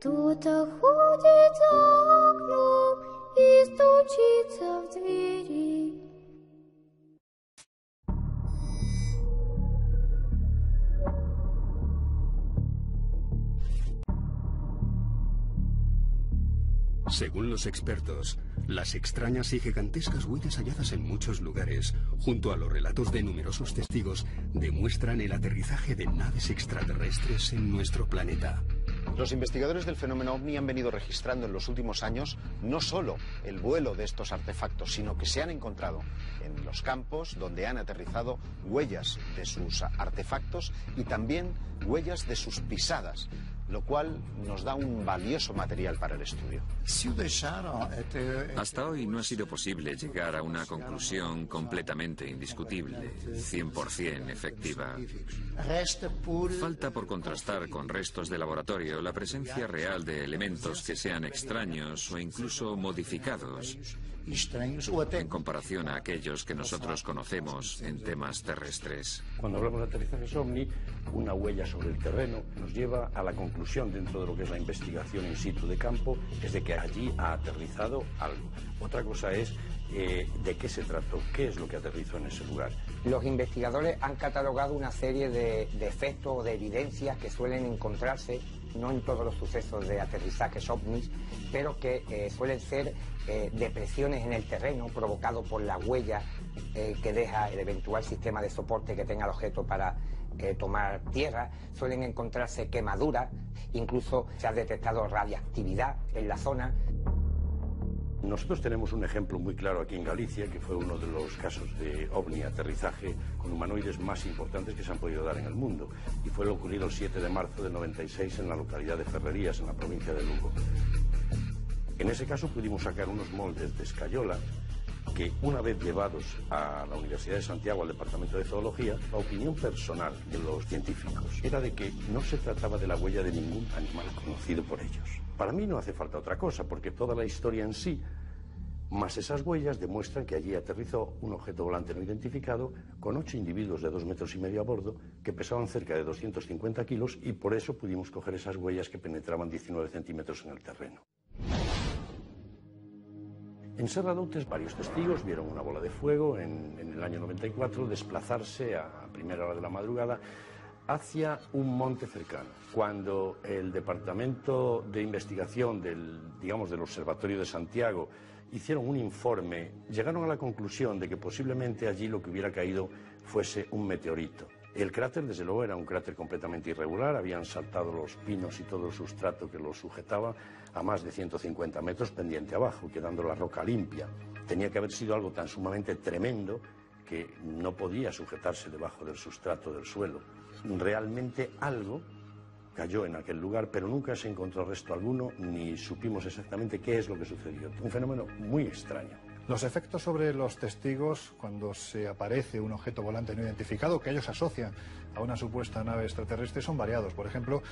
Кто-то ходит за окном и стучится в двери. Según los expertos, las extrañas y gigantescas huellas halladas en muchos lugares, junto a los relatos de numerosos testigos, demuestran el aterrizaje de naves extraterrestres en nuestro planeta. Los investigadores del fenómeno OVNI han venido registrando en los últimos años no solo el vuelo de estos artefactos, sino que se han encontrado en los campos donde han aterrizado huellas de sus artefactos y también huellas de sus pisadas, lo cual nos da un valioso material para el estudio. Hasta hoy no ha sido posible llegar a una conclusión completamente indiscutible, 100% efectiva. Falta por contrastar con restos de laboratorio la presencia real de elementos que sean extraños o incluso modificados en comparación a aquellos que nosotros conocemos en temas terrestres. Cuando hablamos de aterrizajes OVNI, una huella sobre el terreno nos lleva a la conclusión, dentro de lo que es la investigación in situ de campo, es de que allí ha aterrizado algo. Otra cosa es de qué se trató, qué es lo que aterrizó en ese lugar. Los investigadores han catalogado una serie de efectos o de evidencias que suelen encontrarse, no en todos los sucesos de aterrizajes ovnis, pero que suelen ser depresiones en el terreno provocados por la huella que deja el eventual sistema de soporte que tenga el objeto para tomar tierra. Suelen encontrarse quemaduras, incluso se ha detectado radiactividad en la zona. Nosotros tenemos un ejemplo muy claro aquí en Galicia, que fue uno de los casos de ovni aterrizaje con humanoides más importantes que se han podido dar en el mundo, y fue lo ocurrido el 7 de marzo del 96 en la localidad de Ferrerías, en la provincia de Lugo. En ese caso pudimos sacar unos moldes de escayola que, una vez llevados a la Universidad de Santiago, al Departamento de Zoología, la opinión personal de los científicos era de que no se trataba de la huella de ningún animal conocido por ellos. Para mí no hace falta otra cosa, porque toda la historia en sí, más esas huellas, demuestran que allí aterrizó un objeto volante no identificado con 8 individuos de 2,5 metros a bordo que pesaban cerca de 250 kilos, y por eso pudimos coger esas huellas que penetraban 19 centímetros en el terreno. En Serradoutes varios testigos vieron una bola de fuego en el año 94 desplazarse a primera hora de la madrugada hacia un monte cercano. Cuando el Departamento de Investigación del Observatorio de Santiago hicieron un informe, llegaron a la conclusión de que posiblemente allí lo que hubiera caído fuese un meteorito. El cráter, desde luego, era un cráter completamente irregular, habían saltado los pinos y todo el sustrato que lo sujetaba a más de 150 metros pendiente abajo, quedando la roca limpia. Tenía que haber sido algo tan sumamente tremendo que no podía sujetarse debajo del sustrato del suelo. Realmente algo cayó en aquel lugar, pero nunca se encontró resto alguno, ni supimos exactamente qué es lo que sucedió. Un fenómeno muy extraño. Los efectos sobre los testigos cuando se aparece un objeto volante no identificado que ellos asocian a una supuesta nave extraterrestre son variados. Por ejemplo,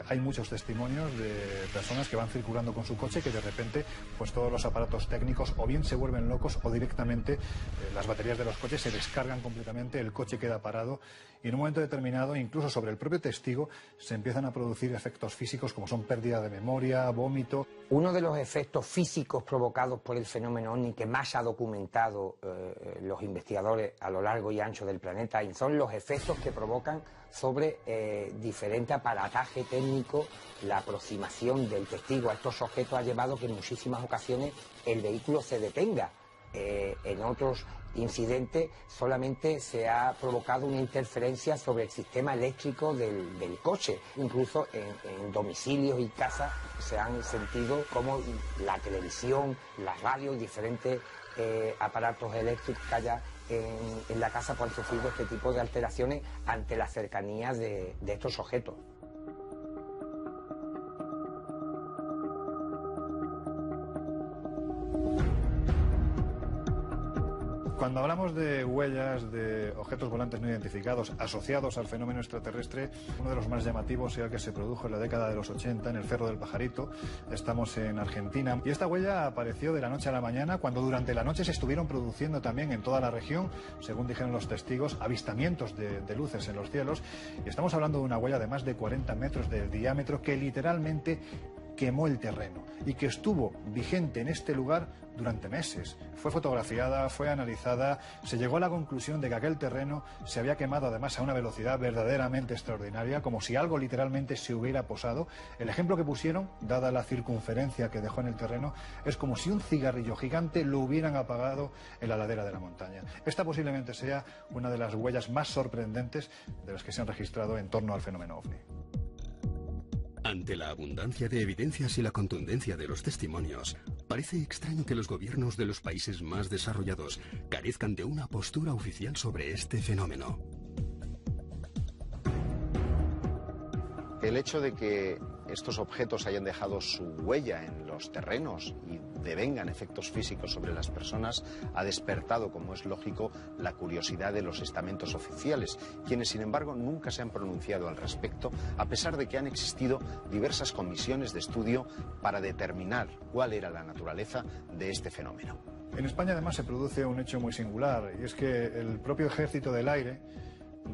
hay muchos testimonios de personas que van circulando con su coche que de repente pues todos los aparatos técnicos o bien se vuelven locos o directamente las baterías de los coches se descargan completamente, el coche queda parado y en un momento determinado, incluso sobre el propio testigo, se empiezan a producir efectos físicos como son pérdida de memoria, vómito. Uno de los efectos físicos provocados por el fenómeno OVNI que más ha documentado los investigadores a lo largo y ancho del planeta y son los efectos que provocan sobre diferente aparataje técnico. La aproximación del testigo a estos objetos ha llevado que en muchísimas ocasiones el vehículo se detenga. En otros incidentes solamente se ha provocado una interferencia sobre el sistema eléctrico del coche. Incluso en domicilios y casas se han sentido como la televisión, la radio y diferentes aparatos eléctricos que haya en la casa pues han sufrido este tipo de alteraciones ante la cercanía de estos objetos. Cuando hablamos de huellas de objetos volantes no identificados asociados al fenómeno extraterrestre, uno de los más llamativos era el que se produjo en la década de los 80 en el Cerro del Pajarito. Estamos en Argentina y esta huella apareció de la noche a la mañana, cuando durante la noche se estuvieron produciendo también en toda la región, según dijeron los testigos, avistamientos de luces en los cielos. Y estamos hablando de una huella de más de 40 metros de diámetro que literalmente quemó el terreno y que estuvo vigente en este lugar durante meses. Fue fotografiada, fue analizada, se llegó a la conclusión de que aquel terreno se había quemado además a una velocidad verdaderamente extraordinaria, como si algo literalmente se hubiera posado. El ejemplo que pusieron, dada la circunferencia que dejó en el terreno, es como si un cigarrillo gigante lo hubieran apagado en la ladera de la montaña. Esta posiblemente sea una de las huellas más sorprendentes de las que se han registrado en torno al fenómeno OVNI. Ante la abundancia de evidencias y la contundencia de los testimonios, parece extraño que los gobiernos de los países más desarrollados carezcan de una postura oficial sobre este fenómeno. El hecho de que estos objetos hayan dejado su huella en los terrenos y devengan efectos físicos sobre las personas ha despertado, como es lógico, la curiosidad de los estamentos oficiales, quienes sin embargo nunca se han pronunciado al respecto, a pesar de que han existido diversas comisiones de estudio para determinar cuál era la naturaleza de este fenómeno. En España además se produce un hecho muy singular, y es que el propio Ejército del Aire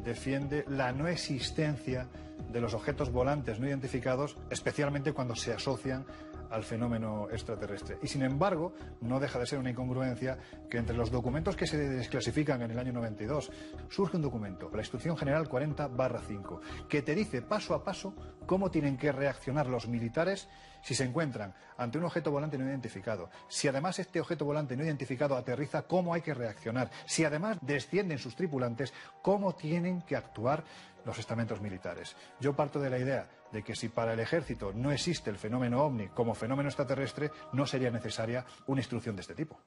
defiende la no existencia de los objetos volantes no identificados, especialmente cuando se asocian al fenómeno extraterrestre. Y sin embargo, no deja de ser una incongruencia que entre los documentos que se desclasifican en el año 92 surge un documento, la Instrucción General 40/5, que te dice paso a paso cómo tienen que reaccionar los militares si se encuentran ante un objeto volante no identificado. Si además este objeto volante no identificado aterriza, cómo hay que reaccionar. Si además descienden sus tripulantes, cómo tienen que actuar los estamentos militares. Yo parto de la idea de que si para el ejército no existe el fenómeno OVNI como fenómeno extraterrestre, no sería necesaria una instrucción de este tipo.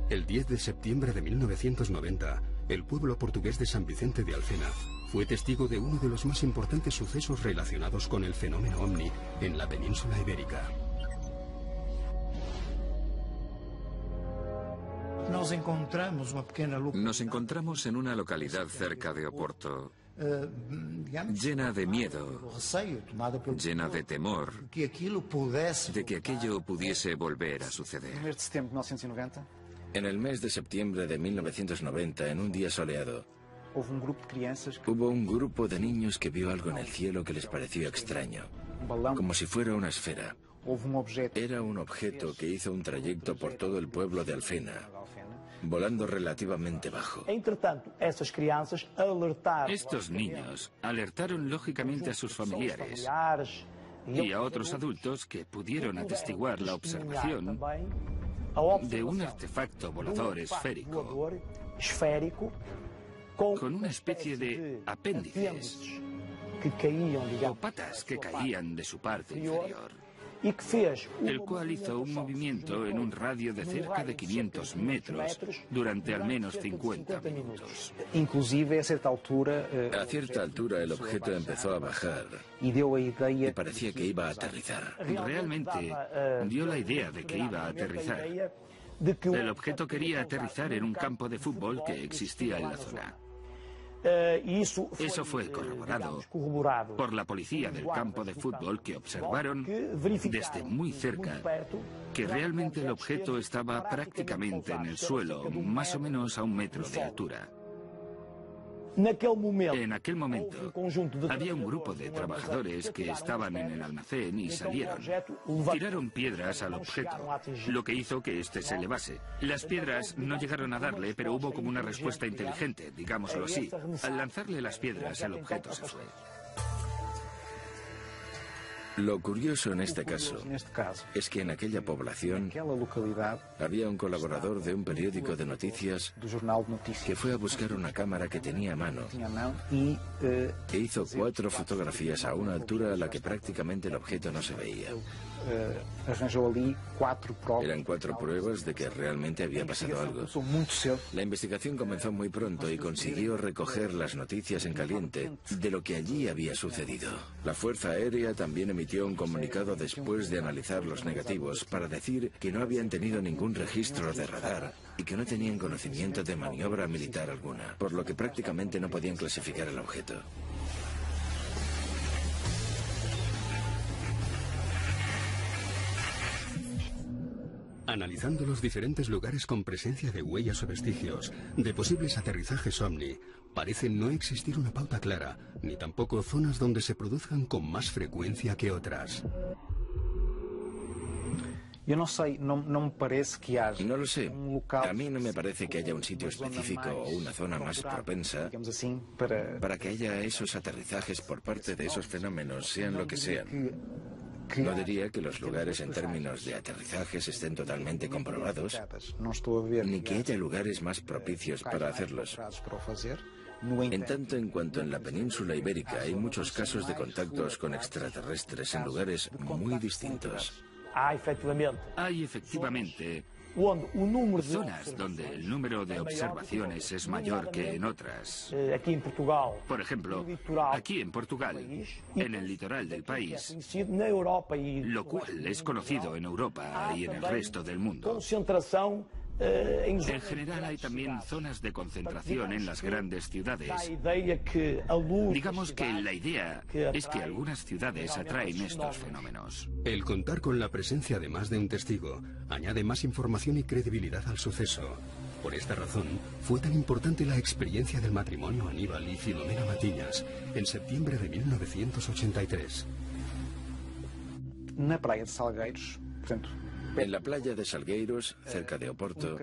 El 10 de septiembre de 1990, el pueblo portugués de San Vicente de Alcena fue testigo de uno de los más importantes sucesos relacionados con el fenómeno OVNI en la península ibérica. Nos encontramos en una localidad cerca de Oporto, llena de miedo, llena de temor de que aquello pudiese volver a suceder. En el mes de septiembre de 1990, en un día soleado, hubo un grupo de niños que vio algo en el cielo que les pareció extraño, como si fuera una esfera. Era un objeto que hizo un trayecto por todo el pueblo de Alfena, volando relativamente bajo. Estos niños alertaron lógicamente a sus familiares y a otros adultos que pudieron atestiguar la observación de un artefacto volador esférico con una especie de apéndices o patas que caían de su parte inferior, el cual hizo un movimiento en un radio de cerca de 500 metros durante al menos 50 minutos. A cierta altura el objeto empezó a bajar y parecía que iba a aterrizar. Realmente dio la idea de que iba a aterrizar. El objeto quería aterrizar en un campo de fútbol que existía en la zona. Eso fue corroborado por la policía del campo de fútbol, que observaron desde muy cerca que realmente el objeto estaba prácticamente en el suelo, más o menos a 1 metro de altura. En aquel momento había un grupo de trabajadores que estaban en el almacén y salieron. Tiraron piedras al objeto, lo que hizo que éste se elevase. Las piedras no llegaron a darle, pero hubo como una respuesta inteligente, digámoslo así. Al lanzarle las piedras, el objeto se fue. Lo curioso en este caso es que en aquella población había un colaborador de un periódico de noticias que fue a buscar una cámara que tenía a mano e hizo 4 fotografías a una altura a la que prácticamente el objeto no se veía. Eran 4 pruebas de que realmente había pasado algo. La investigación comenzó muy pronto y consiguió recoger las noticias en caliente de lo que allí había sucedido. La Fuerza Aérea también emitió un comunicado después de analizar los negativos para decir que no habían tenido ningún registro de radar y que no tenían conocimiento de maniobra militar alguna, por lo que prácticamente no podían clasificar el objeto. Analizando los diferentes lugares con presencia de huellas o vestigios de posibles aterrizajes OVNI, parece no existir una pauta clara, ni tampoco zonas donde se produzcan con más frecuencia que otras. No lo sé. A mí no me parece que haya un sitio específico o una zona más propensa para que haya esos aterrizajes por parte de esos fenómenos, sean lo que sean. No diría que los lugares en términos de aterrizajes estén totalmente comprobados, ni que haya lugares más propicios para hacerlos. En tanto en cuanto en la península ibérica hay muchos casos de contactos con extraterrestres en lugares muy distintos. Hay efectivamente zonas donde el número de observaciones es mayor que en otras. Por ejemplo, aquí en Portugal, en el litoral del país, lo cual es conocido en Europa y en el resto del mundo. En general hay también zonas de concentración en las grandes ciudades. Digamos que la idea es que algunas ciudades atraen estos fenómenos. El contar con la presencia de más de un testigo añade más información y credibilidad al suceso. Por esta razón, fue tan importante la experiencia del matrimonio Aníbal y Filomena Matiñas en septiembre de 1983. En la playa de Salgueiros, cerca de Oporto,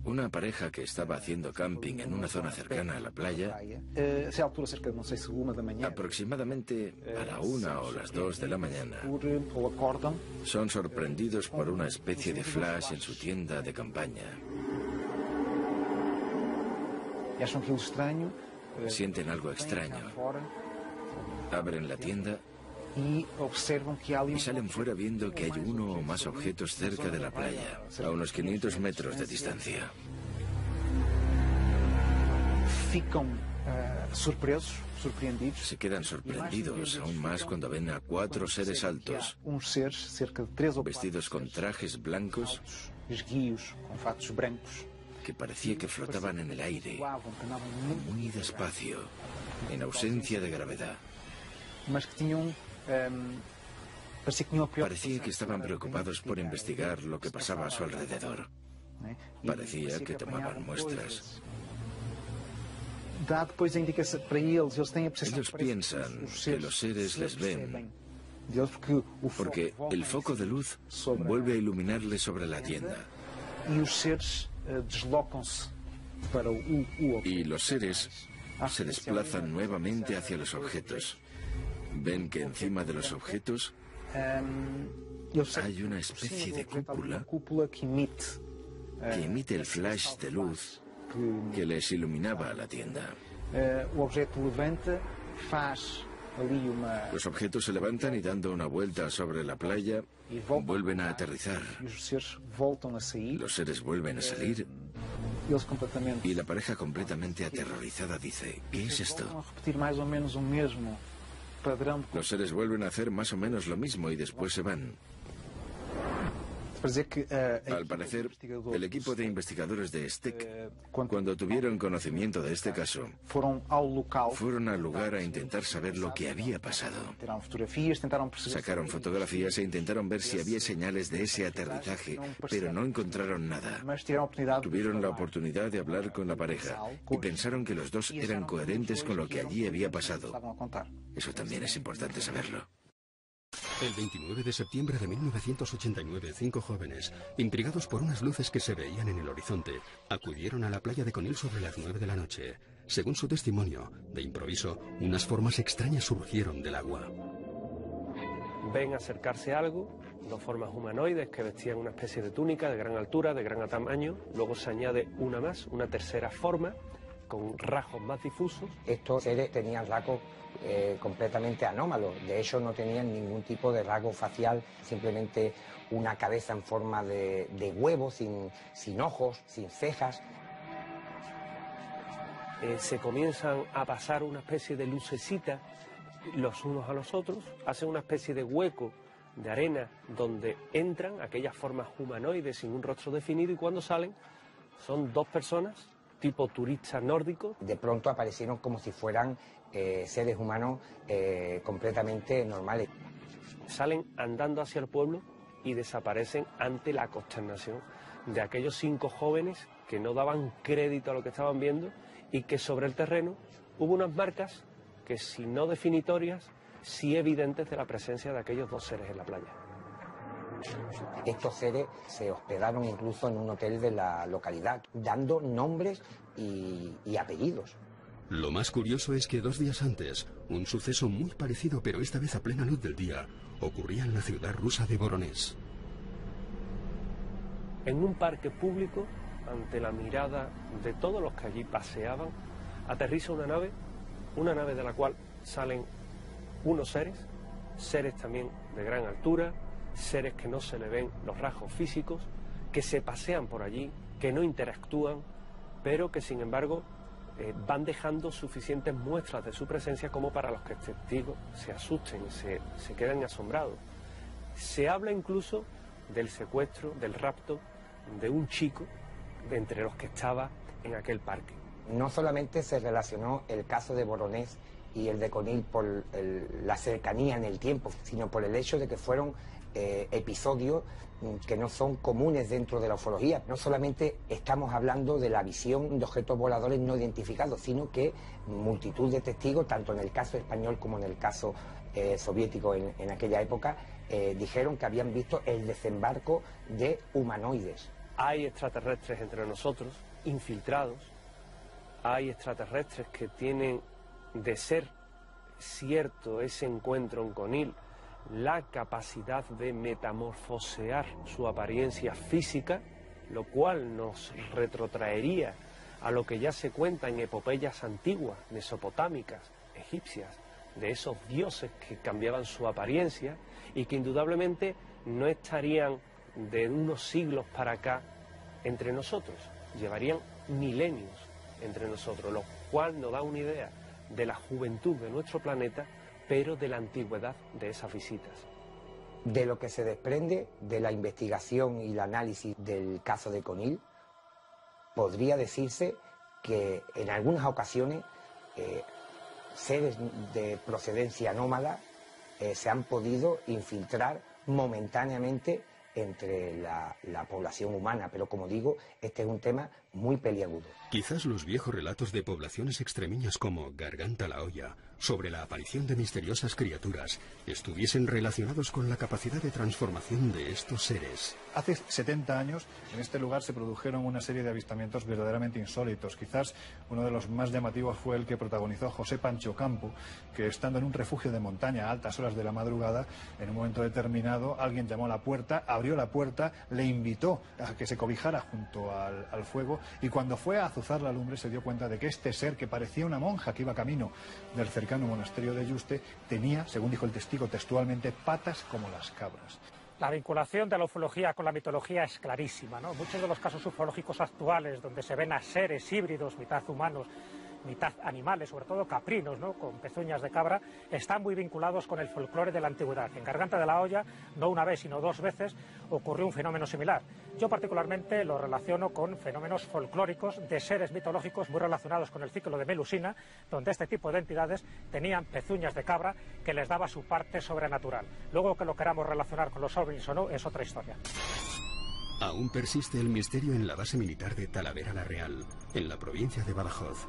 una pareja que estaba haciendo camping en una zona cercana a la playa, aproximadamente a la 1 o las 2 de la mañana, son sorprendidos por una especie de flash en su tienda de campaña. Sienten algo extraño. Abren la tienda y salen fuera viendo que hay uno o más objetos cerca de la playa, a unos 500 metros de distancia. Se quedan sorprendidos aún más cuando ven a 4 seres altos, vestidos con trajes blancos, que parecía que flotaban en el aire, muy despacio, en ausencia de gravedad. Parecía que estaban preocupados por investigar lo que pasaba a su alrededor. Parecía que tomaban muestras. Ellos piensan que los seres les ven porque el foco de luz vuelve a iluminarles sobre la tienda. Y los seres se desplazan nuevamente hacia los objetos. Ven que encima de los objetos hay una especie de cúpula que emite el flash de luz que les iluminaba la tienda. Los objetos se levantan y dando una vuelta sobre la playa vuelven a aterrizar. Los seres vuelven a salir y la pareja completamente aterrorizada dice: ¿qué es esto? Los seres vuelven a hacer más o menos lo mismo y después se van. Al parecer, el equipo de investigadores de STEC, cuando tuvieron conocimiento de este caso, fueron al lugar a intentar saber lo que había pasado. Sacaron fotografías e intentaron ver si había señales de ese aterrizaje, pero no encontraron nada. Tuvieron la oportunidad de hablar con la pareja y pensaron que los dos eran coherentes con lo que allí había pasado. Eso también es importante saberlo. El 29 de septiembre de 1989, 5 jóvenes, intrigados por unas luces que se veían en el horizonte, acudieron a la playa de Conil sobre las 9 de la noche. Según su testimonio, de improviso, unas formas extrañas surgieron del agua. Ven acercarse algo, 2 formas humanoides que vestían una especie de túnica de gran altura, de gran tamaño. Luego se añade una más, una tercera forma, con rasgos más difusos. Estos seres tenían rasgos completamente anómalos, de hecho no tenían ningún tipo de rasgo facial, simplemente una cabeza en forma de huevo, sin ojos, sin cejas. Se comienzan a pasar una especie de lucecita los unos a los otros, hacen una especie de hueco de arena donde entran aquellas formas humanoides sin un rostro definido, y cuando salen son dos personas tipo turistas nórdicos. De pronto aparecieron como si fueran seres humanos completamente normales. Salen andando hacia el pueblo y desaparecen ante la consternación de aquellos 5 jóvenes que no daban crédito a lo que estaban viendo, y que sobre el terreno hubo unas marcas que, si no definitorias, sí evidentes de la presencia de aquellos 2 seres en la playa. Estos seres se hospedaron incluso en un hotel de la localidad, dando nombres y apellidos. Lo más curioso es que 2 días antes, un suceso muy parecido, pero esta vez a plena luz del día, ocurría en la ciudad rusa de Voronezh. En un parque público, ante la mirada de todos los que allí paseaban, aterriza una nave de la cual salen unos seres también de gran altura, seres que no se le ven los rasgos físicos, que se pasean por allí, que no interactúan, pero que sin embargo van dejando suficientes muestras de su presencia como para los que testigos se asusten y se queden asombrados. Se habla incluso del secuestro, del rapto de un chico de entre los que estaba en aquel parque. No solamente se relacionó el caso de Voronezh y el de Conil por la cercanía en el tiempo, sino por el hecho de que fueron episodios que no son comunes dentro de la ufología. No solamente estamos hablando de la visión de objetos voladores no identificados, sino que multitud de testigos, tanto en el caso español como en el caso soviético en aquella época, dijeron que habían visto el desembarco de humanoides. Hay extraterrestres entre nosotros, infiltrados. Hay extraterrestres que tienen, de ser cierto ese encuentro en Conil, la capacidad de metamorfosear su apariencia física, lo cual nos retrotraería a lo que ya se cuenta en epopeyas antiguas, mesopotámicas, egipcias, de esos dioses que cambiaban su apariencia y que indudablemente no estarían de unos siglos para acá entre nosotros, llevarían milenios entre nosotros, lo cual nos da una idea de la juventud de nuestro planeta, pero de la antigüedad de esas visitas. De lo que se desprende de la investigación y el análisis del caso de Conil, podría decirse que en algunas ocasiones seres de procedencia anómala se han podido infiltrar momentáneamente entre la población humana, pero como digo, este es un tema muy peliagudo. Quizás los viejos relatos de poblaciones extremeñas como Garganta la Olla, sobre la aparición de misteriosas criaturas, estuviesen relacionados con la capacidad de transformación de estos seres. Hace 70 años en este lugar se produjeron una serie de avistamientos verdaderamente insólitos. Quizás uno de los más llamativos fue el que protagonizó José Pancho Campo, que estando en un refugio de montaña a altas horas de la madrugada, en un momento determinado alguien llamó a la puerta, abrió la puerta, le invitó a que se cobijara junto al fuego, y cuando fue a azuzar la lumbre se dio cuenta de que este ser, que parecía una monja que iba camino del cercano monasterio de Yuste, tenía, según dijo el testigo textualmente, patas como las cabras. La vinculación de la ufología con la mitología es clarísima, ¿no? Muchos de los casos ufológicos actuales, donde se ven a seres híbridos, mitad humanos, mitad animales, sobre todo caprinos, ¿no?, con pezuñas de cabra, están muy vinculados con el folclore de la antigüedad. En Garganta de la Olla, no una vez, sino 2 veces, ocurrió un fenómeno similar. Yo particularmente lo relaciono con fenómenos folclóricos de seres mitológicos muy relacionados con el ciclo de Melusina, donde este tipo de entidades tenían pezuñas de cabra que les daba su parte sobrenatural. Luego, que lo queramos relacionar con los ovnis o no, es otra historia. Aún persiste el misterio en la base militar de Talavera la Real, en la provincia de Badajoz.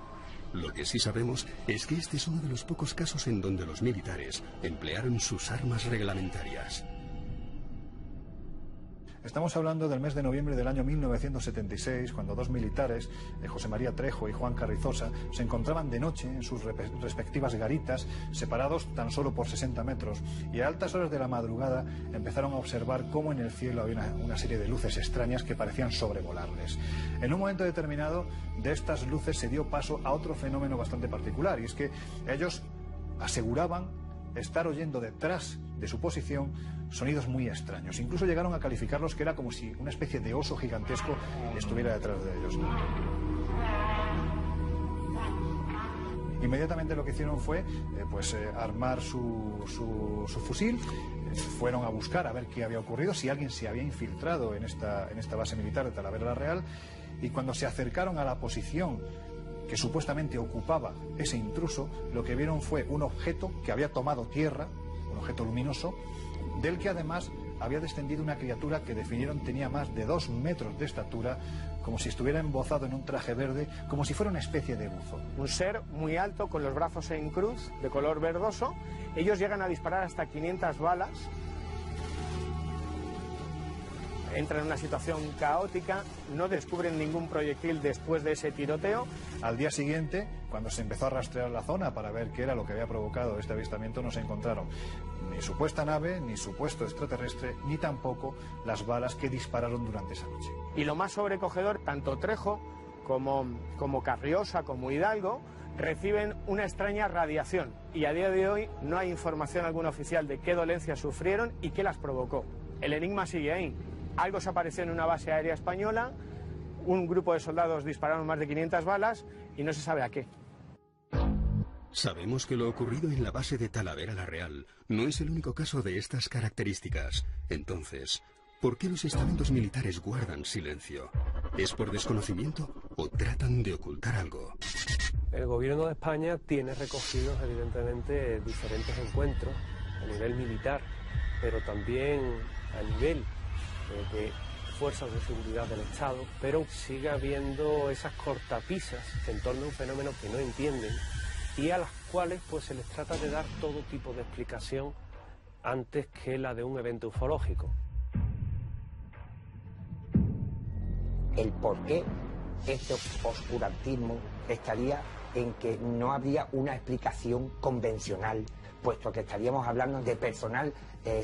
Lo que sí sabemos es que este es uno de los pocos casos en donde los militares emplearon sus armas reglamentarias. Estamos hablando del mes de noviembre del año 1976, cuando dos militares, José María Trejo y Juan Carrizosa, se encontraban de noche en sus respectivas garitas, separados tan solo por 60 metros, y a altas horas de la madrugada empezaron a observar cómo en el cielo había una serie de luces extrañas que parecían sobrevolarles. En un momento determinado, de estas luces se dio paso a otro fenómeno bastante particular, y es que ellos aseguraban estar oyendo detrás de su posición sonidos muy extraños. Incluso llegaron a calificarlos que era como si una especie de oso gigantesco estuviera detrás de ellos. Inmediatamente lo que hicieron fue armar su fusil. Fueron a buscar a ver qué había ocurrido, si alguien se había infiltrado en esta base militar de Talavera la Real, y cuando se acercaron a la posición que supuestamente ocupaba ese intruso, lo que vieron fue un objeto que había tomado tierra, un objeto luminoso, del que además había descendido una criatura que definieron tenía más de 2 metros de estatura, como si estuviera embozado en un traje verde, como si fuera una especie de buzo. Un ser muy alto, con los brazos en cruz, de color verdoso. Ellos llegan a disparar hasta 500 balas. Entran en una situación caótica, no descubren ningún proyectil después de ese tiroteo. Al día siguiente, cuando se empezó a rastrear la zona para ver qué era lo que había provocado este avistamiento, no se encontraron ni supuesta nave, ni supuesto extraterrestre, ni tampoco las balas que dispararon durante esa noche. Y lo más sobrecogedor, tanto Trejo como Carriosa, como Hidalgo, reciben una extraña radiación. Y a día de hoy no hay información alguna oficial de qué dolencias sufrieron y qué las provocó. El enigma sigue ahí. Algo se apareció en una base aérea española, un grupo de soldados dispararon más de 500 balas y no se sabe a qué. Sabemos que lo ocurrido en la base de Talavera la Real no es el único caso de estas características. Entonces, ¿por qué los estamentos militares guardan silencio? ¿Es por desconocimiento o tratan de ocultar algo? El gobierno de España tiene recogidos evidentemente diferentes encuentros a nivel militar, pero también a nivel de fuerzas de seguridad del Estado, pero sigue habiendo esas cortapisas en torno a un fenómeno que no entienden y a las cuales pues se les trata de dar todo tipo de explicación antes que la de un evento ufológico. El por qué este oscurantismo estaría en que no habría una explicación convencional, puesto que estaríamos hablando de personal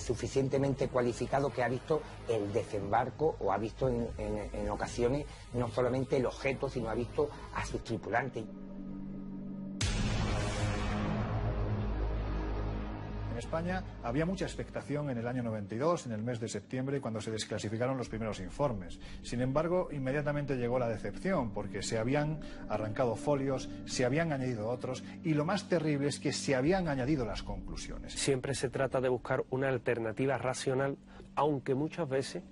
suficientemente cualificado que ha visto el desembarco o ha visto en ocasiones no solamente el objeto, sino ha visto a sus tripulantes. En España había mucha expectación en el año 92, en el mes de septiembre, cuando se desclasificaron los primeros informes. Sin embargo, inmediatamente llegó la decepción, porque se habían arrancado folios, se habían añadido otros, y lo más terrible es que se habían añadido las conclusiones. Siempre se trata de buscar una alternativa racional, aunque muchas veces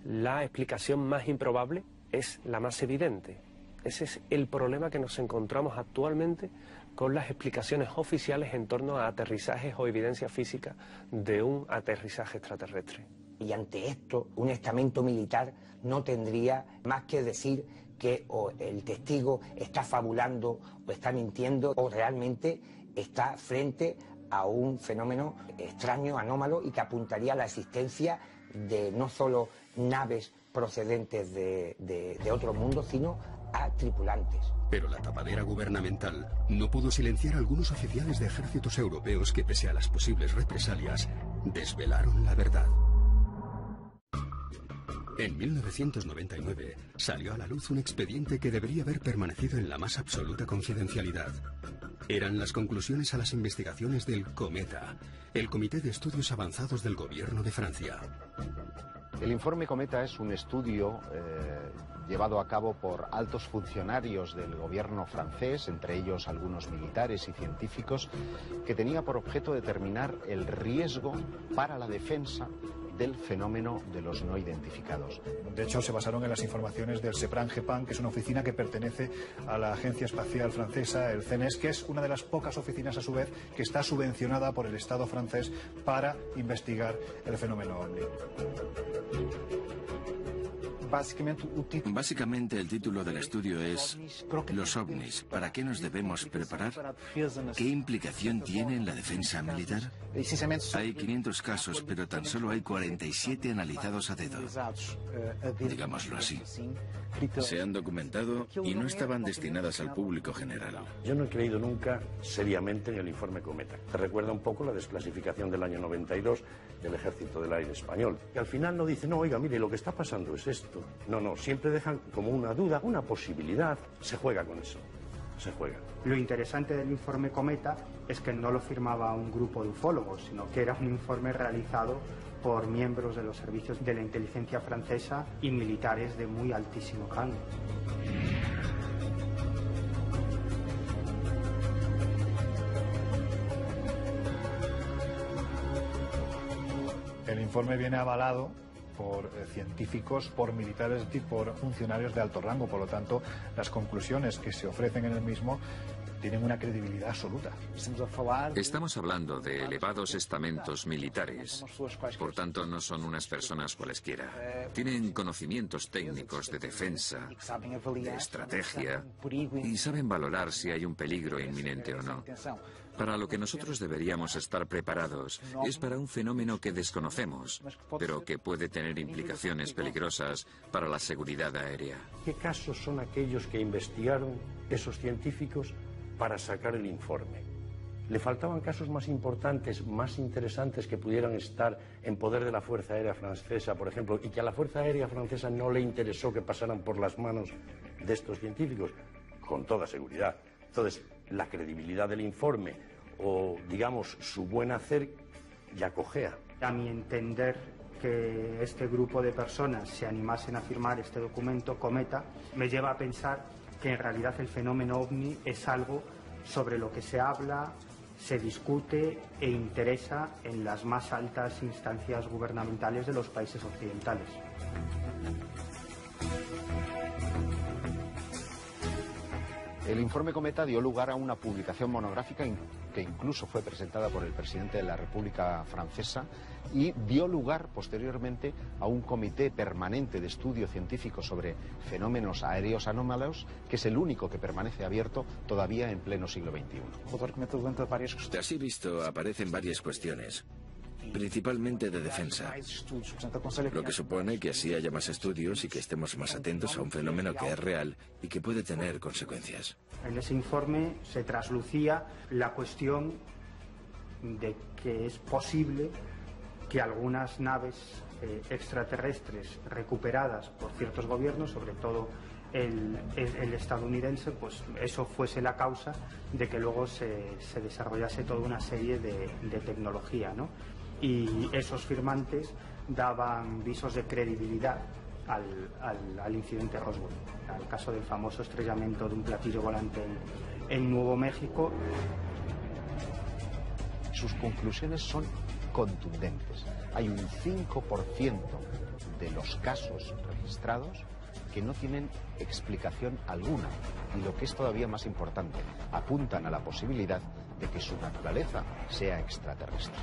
la explicación más improbable es la más evidente. Ese es el problema que nos encontramos actualmente con las explicaciones oficiales en torno a aterrizajes o evidencia física de un aterrizaje extraterrestre. Y ante esto, un estamento militar no tendría más que decir que o el testigo está fabulando o está mintiendo o realmente está frente a un fenómeno extraño, anómalo y que apuntaría a la existencia de no solo naves procedentes de otro mundo, sino a tripulantes. Pero la tapadera gubernamental no pudo silenciar a algunos oficiales de ejércitos europeos que, pese a las posibles represalias, desvelaron la verdad. En 1999 salió a la luz un expediente que debería haber permanecido en la más absoluta confidencialidad. Eran las conclusiones a las investigaciones del Cometa, el Comité de Estudios Avanzados del Gobierno de Francia. El informe Cometa es un estudio llevado a cabo por altos funcionarios del gobierno francés, entre ellos algunos militares y científicos, que tenía por objeto determinar el riesgo para la defensa del fenómeno de los no identificados. De hecho, se basaron en las informaciones del CEPRAN-GEPAN, que es una oficina que pertenece a la Agencia Espacial Francesa, el CNES, que es una de las pocas oficinas, a su vez, que está subvencionada por el Estado francés para investigar el fenómeno OVNI. Básicamente el título del estudio es Los ovnis, ¿para qué nos debemos preparar? ¿Qué implicación tiene en la defensa militar? Hay 500 casos, pero tan solo hay 47 analizados a dedo. Digámoslo así. Se han documentado y no estaban destinadas al público general. Yo no he creído nunca seriamente en el informe Cometa. Te recuerda un poco la desclasificación del año 92 del Ejército del Aire Español. Y al final no dicen, no, oiga, mire, lo que está pasando es esto. No, siempre dejan como una duda, una posibilidad. Se juega con eso. Se juega. Lo interesante del informe Cometa es que no lo firmaba un grupo de ufólogos, sino que era un informe realizado por miembros de los servicios de la inteligencia francesa y militares de muy altísimo rango. El informe viene avalado por científicos, por militares y por funcionarios de alto rango. Por lo tanto, las conclusiones que se ofrecen en el mismo tienen una credibilidad absoluta. Estamos hablando de elevados estamentos militares. Por tanto, no son unas personas cualesquiera. Tienen conocimientos técnicos de defensa, de estrategia, y saben valorar si hay un peligro inminente o no. Para lo que nosotros deberíamos estar preparados es para un fenómeno que desconocemos, pero que puede tener implicaciones peligrosas para la seguridad aérea. ¿Qué casos son aquellos que investigaron esos científicos para sacar el informe? ¿Le faltaban casos más importantes, más interesantes que pudieran estar en poder de la Fuerza Aérea Francesa, por ejemplo, y que a la Fuerza Aérea Francesa no le interesó que pasaran por las manos de estos científicos? Con toda seguridad. Entonces, la credibilidad del informe o, digamos, su buen hacer ya cojea. A mi entender, que este grupo de personas se animasen a firmar este documento, Cometa, me lleva a pensar que en realidad el fenómeno ovni es algo sobre lo que se habla, se discute e interesa en las más altas instancias gubernamentales de los países occidentales. El informe Cometa dio lugar a una publicación monográfica que incluso fue presentada por el presidente de la República Francesa y dio lugar posteriormente a un comité permanente de estudio científico sobre fenómenos aéreos anómalos, que es el único que permanece abierto todavía en pleno siglo XXI. Así visto, aparecen varias cuestiones, principalmente de defensa, lo que supone que así haya más estudios y que estemos más atentos a un fenómeno que es real y que puede tener consecuencias. En ese informe se traslucía la cuestión de que es posible que algunas naves extraterrestres recuperadas por ciertos gobiernos, sobre todo el estadounidense, pues eso fuese la causa de que luego se desarrollase toda una serie de tecnología, ¿no? Y esos firmantes daban visos de credibilidad al incidente Roswell, al caso del famoso estrellamiento de un platillo volante en Nuevo México. Sus conclusiones son contundentes. Hay un 5% de los casos registrados que no tienen explicación alguna, y lo que es todavía más importante, apuntan a la posibilidad de que su naturaleza sea extraterrestre.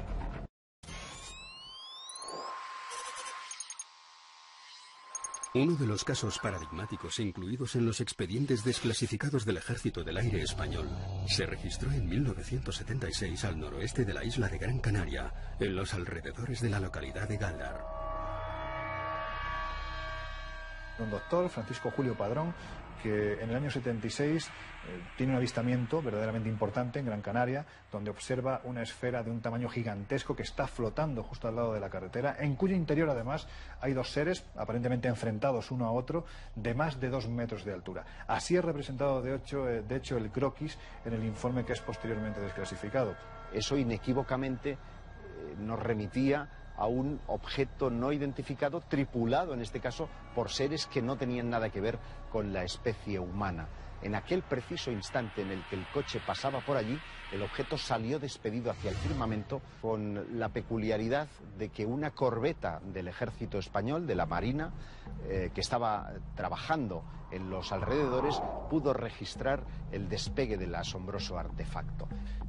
Uno de los casos paradigmáticos incluidos en los expedientes desclasificados del Ejército del Aire Español se registró en 1976 al noroeste de la isla de Gran Canaria, en los alrededores de la localidad de Gáldar. Un doctor, Francisco Julio Padrón, que en el año 76 tiene un avistamiento verdaderamente importante en Gran Canaria, donde observa una esfera de un tamaño gigantesco que está flotando justo al lado de la carretera, en cuyo interior además hay dos seres aparentemente enfrentados uno a otro de más de 2 metros de altura. Así es representado de hecho el croquis en el informe que es posteriormente desclasificado. Eso inequívocamente nos remitía a un objeto no identificado, tripulado en este caso por seres que no tenían nada que ver con la especie humana. En aquel preciso instante en el que el coche pasaba por allí, el objeto salió despedido hacia el firmamento, con la peculiaridad de que una corbeta del Ejército Español, de la Marina, que estaba trabajando en los alrededores, pudo registrar el despegue del asombroso artefacto.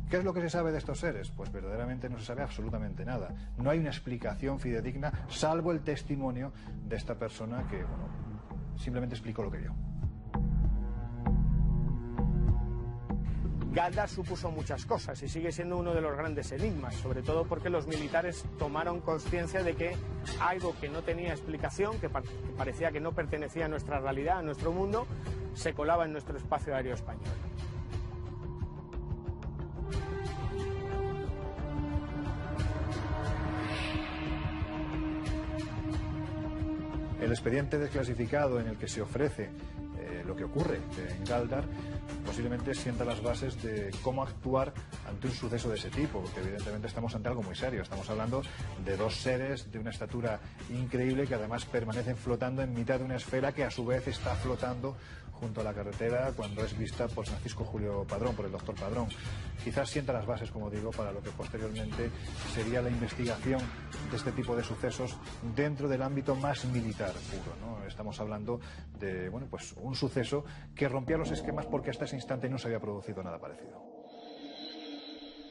¿Qué es lo que se sabe de estos seres? Pues verdaderamente no se sabe absolutamente nada. No hay una explicación fidedigna, salvo el testimonio de esta persona que, bueno, simplemente explicó lo que vio. Galdar supuso muchas cosas y sigue siendo uno de los grandes enigmas, sobre todo porque los militares tomaron conciencia de que algo que no tenía explicación, que parecía que no pertenecía a nuestra realidad, a nuestro mundo, se colaba en nuestro espacio aéreo español. El expediente desclasificado en el que se ofrece lo que ocurre en Galdar posiblemente sienta las bases de cómo actuar ante un suceso de ese tipo, porque evidentemente estamos ante algo muy serio. Estamos hablando de dos seres de una estatura increíble que además permanecen flotando en mitad de una esfera que a su vez está flotando junto a la carretera cuando es vista por Francisco Julio Padrón, por el doctor Padrón. Quizás sienta las bases, como digo, para lo que posteriormente sería la investigación de este tipo de sucesos dentro del ámbito más militar puro, ¿no? Estamos hablando de, bueno, pues un suceso que rompía los esquemas porque hasta ese instante no se había producido nada parecido.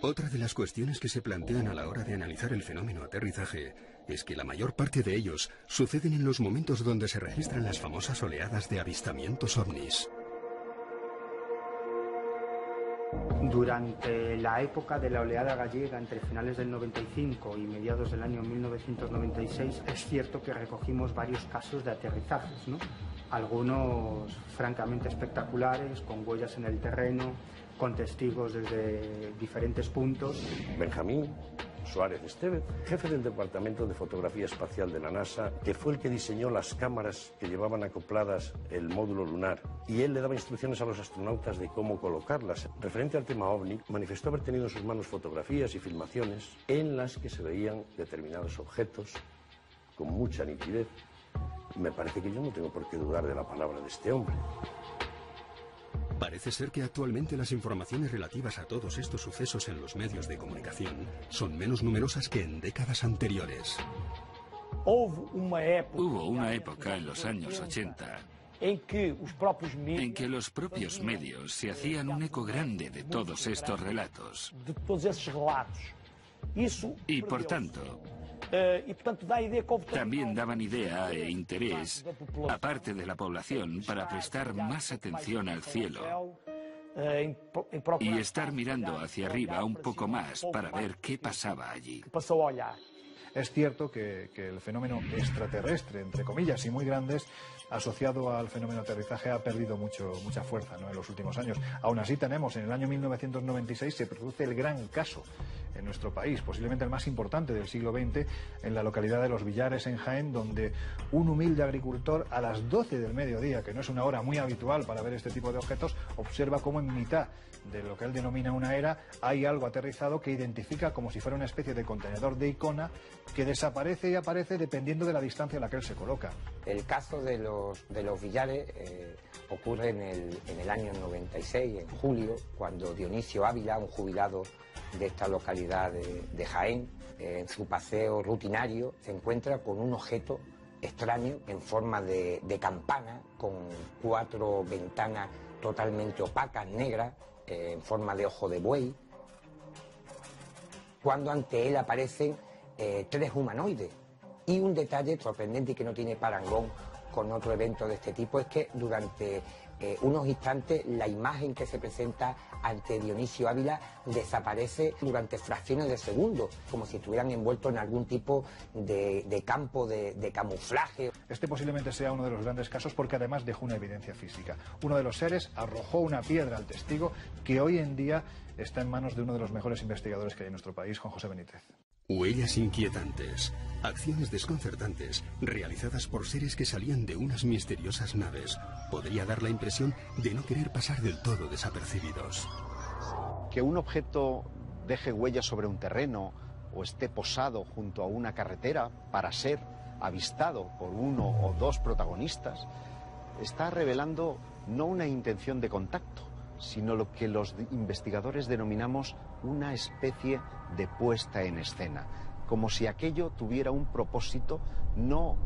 Otra de las cuestiones que se plantean a la hora de analizar el fenómeno aterrizaje es que la mayor parte de ellos suceden en los momentos donde se registran las famosas oleadas de avistamientos ovnis. Durante la época de la oleada gallega, entre finales del 95 y mediados del año 1996, es cierto que recogimos varios casos de aterrizajes, ¿no? Algunos francamente espectaculares, con huellas en el terreno, con testigos desde diferentes puntos. Benjamín Suárez Estevez, jefe del Departamento de Fotografía Espacial de la NASA, que fue el que diseñó las cámaras que llevaban acopladas el módulo lunar, y él le daba instrucciones a los astronautas de cómo colocarlas. Referente al tema OVNI, manifestó haber tenido en sus manos fotografías y filmaciones en las que se veían determinados objetos con mucha nitidez. Me parece que yo no tengo por qué dudar de la palabra de este hombre. Parece ser que actualmente las informaciones relativas a todos estos sucesos en los medios de comunicación son menos numerosas que en décadas anteriores. Hubo una época en los años 80 en que los propios medios se hacían un eco grande de todos estos relatos. Y por tanto, también daban idea e interés, aparte de la población, para prestar más atención al cielo y estar mirando hacia arriba un poco más para ver qué pasaba allí. Es cierto que el fenómeno extraterrestre, entre comillas y muy grandes, asociado al fenómeno aterrizaje, ha perdido mucha fuerza, ¿no?, en los últimos años. Aún así tenemos, en el año 1996 se produce el gran caso en nuestro país, posiblemente el más importante del siglo XX, en la localidad de Los Villares, en Jaén, donde un humilde agricultor a las 12 del mediodía, que no es una hora muy habitual para ver este tipo de objetos, observa cómo en mitad de lo que él denomina una era hay algo aterrizado que identifica como si fuera una especie de contenedor de icona que desaparece y aparece dependiendo de la distancia a la que él se coloca. El caso de los Villares ocurre en el año 96, en julio, cuando Dionisio Ávila, un jubilado de esta localidad de Jaén, en su paseo rutinario, se encuentra con un objeto extraño en forma de campana, con 4 ventanas totalmente opacas, negras, en forma de ojo de buey, cuando ante él aparecen 3 humanoides. Y un detalle sorprendente y que no tiene parangón con otro evento de este tipo es que durante unos instantes la imagen que se presenta ante Dionisio Ávila desaparece durante fracciones de segundos, como si estuvieran envueltos en algún tipo de campo de camuflaje. Este posiblemente sea uno de los grandes casos porque además dejó una evidencia física. Uno de los seres arrojó una piedra al testigo que hoy en día está en manos de uno de los mejores investigadores que hay en nuestro país, Juan José Benítez. Huellas inquietantes, acciones desconcertantes, realizadas por seres que salían de unas misteriosas naves, podría dar la impresión de no querer pasar del todo desapercibidos. Que un objeto deje huellas sobre un terreno o esté posado junto a una carretera para ser avistado por uno o dos protagonistas, está revelando no una intención de contacto, sino lo que los investigadores denominamos una especie de puesta en escena, como si aquello tuviera un propósito no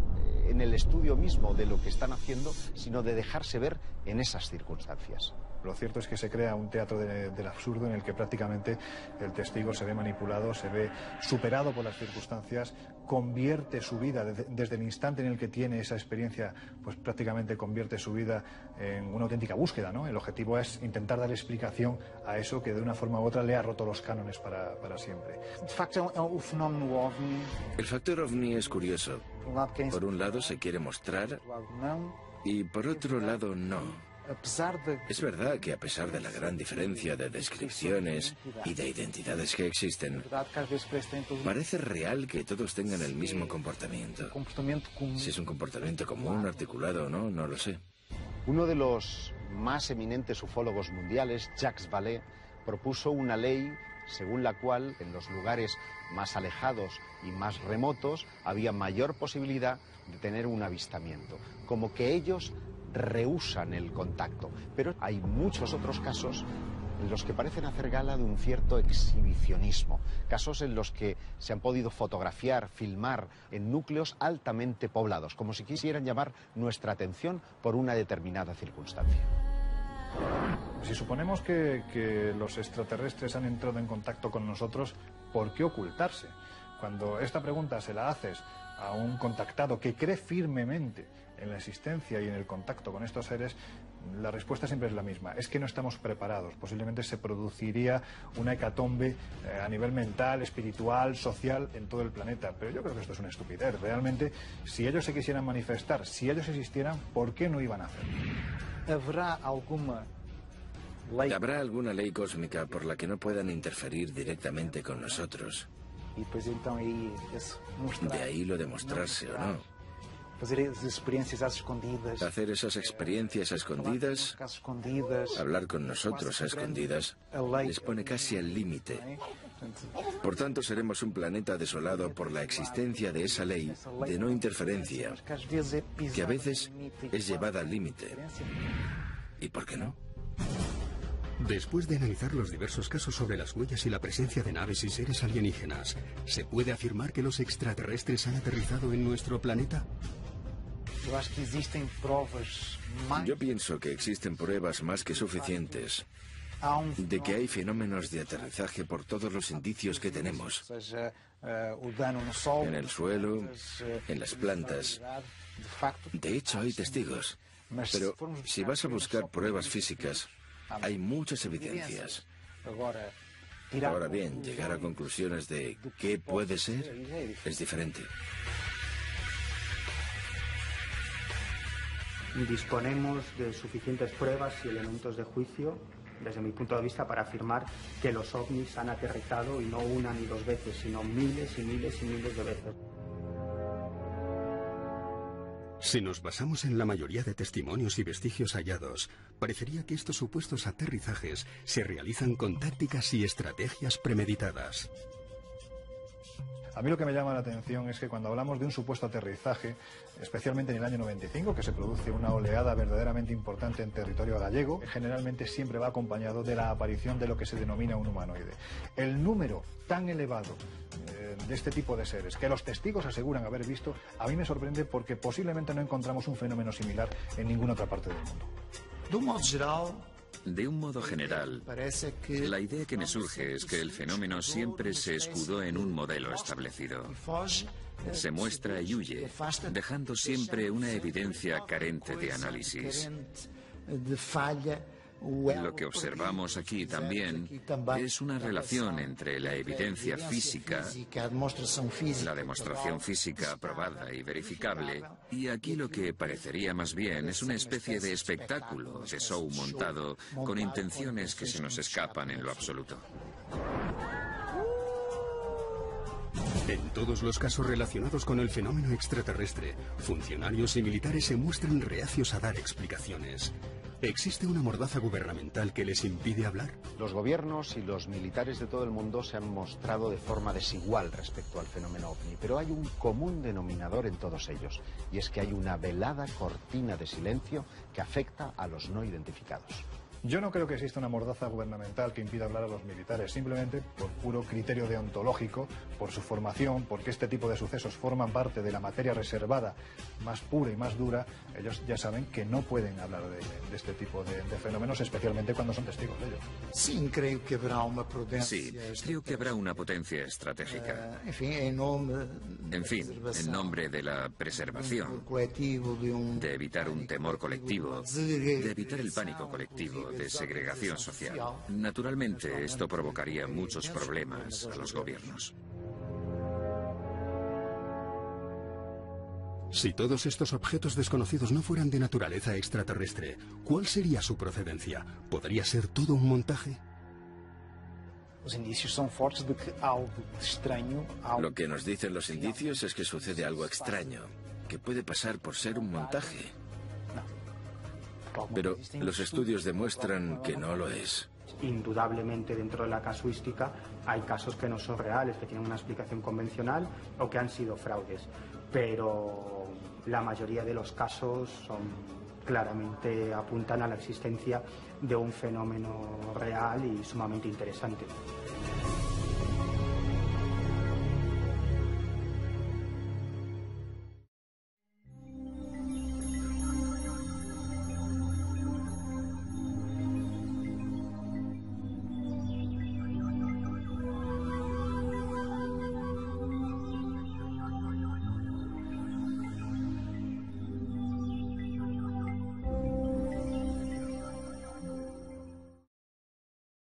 en el estudio mismo de lo que están haciendo, sino de dejarse ver en esas circunstancias. Lo cierto es que se crea un teatro del absurdo en el que prácticamente el testigo se ve manipulado, se ve superado por las circunstancias, convierte su vida desde el instante en el que tiene esa experiencia, pues prácticamente convierte su vida en una auténtica búsqueda, ¿no? El objetivo es intentar dar explicación a eso que de una forma u otra le ha roto los cánones para siempre. El factor ovni es curioso. Por un lado se quiere mostrar y por otro lado no. Es verdad que a pesar de la gran diferencia de descripciones y de identidades que existen, parece real que todos tengan el mismo comportamiento. Si es un comportamiento común, articulado o no, no lo sé. Uno de los más eminentes ufólogos mundiales, Jacques Vallée, propuso una ley según la cual en los lugares más alejados y más remotos había mayor posibilidad de tener un avistamiento, como que ellos rehúsan el contacto. Pero hay muchos otros casos en los que parecen hacer gala de un cierto exhibicionismo, casos en los que se han podido fotografiar, filmar en núcleos altamente poblados, como si quisieran llamar nuestra atención por una determinada circunstancia. Si suponemos que los extraterrestres han entrado en contacto con nosotros, ¿por qué ocultarse? Cuando esta pregunta se la haces a un contactado que cree firmemente en la existencia y en el contacto con estos seres, la respuesta siempre es la misma. Es que no estamos preparados. Posiblemente se produciría una hecatombe a nivel mental, espiritual, social en todo el planeta. Pero yo creo que esto es una estupidez. Realmente, si ellos se quisieran manifestar, si ellos existieran, ¿por qué no iban a hacerlo? ¿Habrá alguna ley cósmica por la que no puedan interferir directamente con nosotros? De ahí lo de mostrarse o no. Hacer esas experiencias a escondidas, hablar con nosotros a escondidas, les pone casi al límite. Por tanto, seremos un planeta desolado por la existencia de esa ley de no interferencia, que a veces es llevada al límite. ¿Y por qué no? Después de analizar los diversos casos sobre las huellas y la presencia de naves y seres alienígenas, ¿se puede afirmar que los extraterrestres han aterrizado en nuestro planeta? Yo pienso que existen pruebas más que suficientes de que hay fenómenos de aterrizaje por todos los indicios que tenemos. En el suelo, en las plantas. De hecho, hay testigos. Pero si vas a buscar pruebas físicas, hay muchas evidencias. Ahora bien, llegar a conclusiones de qué puede ser es diferente. Disponemos de suficientes pruebas y elementos de juicio, desde mi punto de vista, para afirmar que los ovnis han aterrizado, y no una ni dos veces, sino miles y miles y miles de veces. Si nos basamos en la mayoría de testimonios y vestigios hallados, parecería que estos supuestos aterrizajes se realizan con tácticas y estrategias premeditadas. A mí lo que me llama la atención es que cuando hablamos de un supuesto aterrizaje, especialmente en el año 95, que se produce una oleada verdaderamente importante en territorio gallego, generalmente siempre va acompañado de la aparición de lo que se denomina un humanoide. El número tan elevado de este tipo de seres que los testigos aseguran haber visto, a mí me sorprende porque posiblemente no encontramos un fenómeno similar en ninguna otra parte del mundo. De un modo general, la idea que me surge es que el fenómeno siempre se escudó en un modelo establecido. Se muestra y huye, dejando siempre una evidencia carente de análisis. Lo que observamos aquí también es una relación entre la evidencia física, la demostración física probada y verificable, y aquí lo que parecería más bien es una especie de espectáculo, de show montado, con intenciones que se nos escapan en lo absoluto. En todos los casos relacionados con el fenómeno extraterrestre, funcionarios y militares se muestran reacios a dar explicaciones. ¿Existe una mordaza gubernamental que les impide hablar? Los gobiernos y los militares de todo el mundo se han mostrado de forma desigual respecto al fenómeno ovni, pero hay un común denominador en todos ellos, y es que hay una velada cortina de silencio que afecta a los no identificados. Yo no creo que exista una mordaza gubernamental que impida hablar a los militares, simplemente por puro criterio deontológico, por su formación, porque este tipo de sucesos forman parte de la materia reservada más pura y más dura. Ellos ya saben que no pueden hablar de este tipo de fenómenos, especialmente cuando son testigos de ellos. Sí, creo que habrá una potencia estratégica. En fin, en nombre de la preservación, de evitar un temor colectivo, de evitar el pánico colectivo, de segregación social. Naturalmente, esto provocaría muchos problemas a los gobiernos. Si todos estos objetos desconocidos no fueran de naturaleza extraterrestre, ¿cuál sería su procedencia? ¿Podría ser todo un montaje? Lo que nos dicen los indicios es que sucede algo extraño, que puede pasar por ser un montaje. Pero los estudios demuestran que no lo es. Indudablemente dentro de la casuística hay casos que no son reales, que tienen una explicación convencional o que han sido fraudes, pero la mayoría de los casos claramente apuntan a la existencia de un fenómeno real y sumamente interesante.